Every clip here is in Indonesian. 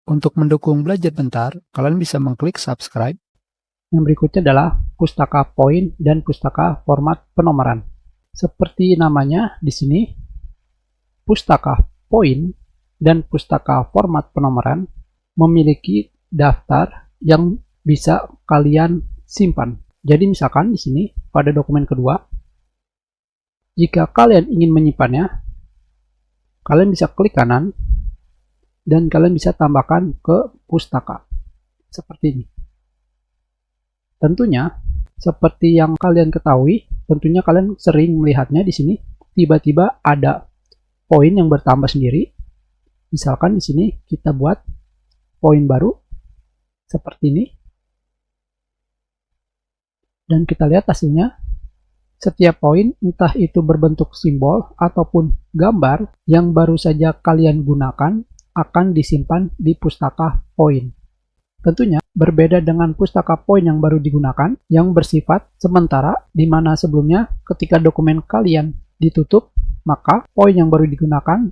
Untuk mendukung Belajar Bentar, kalian bisa mengklik subscribe. Yang berikutnya adalah pustaka poin dan pustaka format penomoran. Seperti namanya di sini, pustaka poin dan pustaka format penomoran memiliki daftar yang bisa kalian simpan. Jadi misalkan di sini pada dokumen kedua, jika kalian ingin menyimpannya, kalian bisa klik kanan dan kalian bisa tambahkan ke pustaka seperti ini. Tentunya seperti yang kalian ketahui, tentunya kalian sering melihatnya di sini tiba-tiba ada poin yang bertambah sendiri. Misalkan di sini kita buat poin baru seperti ini. Dan kita lihat hasilnya. Setiap poin, entah itu berbentuk simbol ataupun gambar yang baru saja kalian gunakan, akan disimpan di pustaka poin. Tentunya berbeda dengan pustaka poin yang baru digunakan, yang bersifat sementara, di mana sebelumnya ketika dokumen kalian ditutup, maka poin yang baru digunakan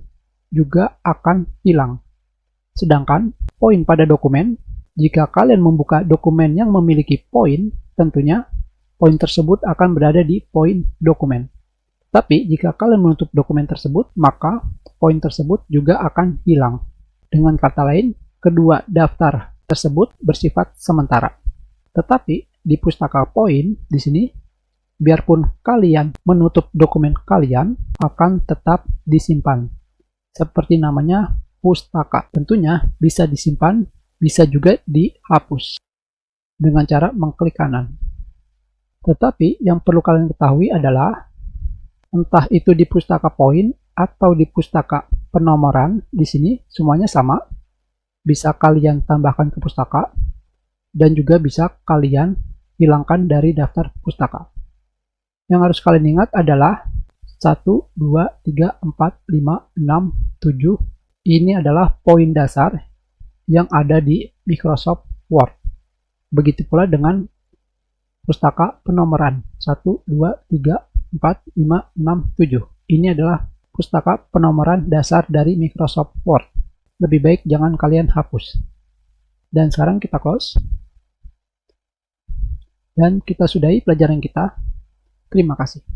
juga akan hilang. Sedangkan poin pada dokumen, jika kalian membuka dokumen yang memiliki poin, tentunya poin tersebut akan berada di poin dokumen. Tapi jika kalian menutup dokumen tersebut, maka poin tersebut juga akan hilang. Dengan kata lain, kedua daftar tersebut bersifat sementara. Tetapi di pustaka poin di sini, biarpun kalian menutup dokumen kalian, akan tetap disimpan. Seperti namanya pustaka. Tentunya bisa disimpan, bisa juga dihapus dengan cara mengklik kanan. Tetapi yang perlu kalian ketahui adalah entah itu di pustaka poin atau di pustaka penomoran, di sini semuanya sama. Bisa kalian tambahkan ke pustaka dan juga bisa kalian hilangkan dari daftar pustaka. Yang harus kalian ingat adalah 1, 2, 3, 4, 5, 6, 7. Ini adalah poin dasar yang ada di Microsoft Word. Begitu pula dengan pustaka penomoran 1, 2, 3, 4, 5, 6, 7. Ini adalah pustaka penomoran dasar dari Microsoft Word. Lebih baik jangan kalian hapus. Dan sekarang kita close. Dan kita sudahi pelajaran kita. Terima kasih.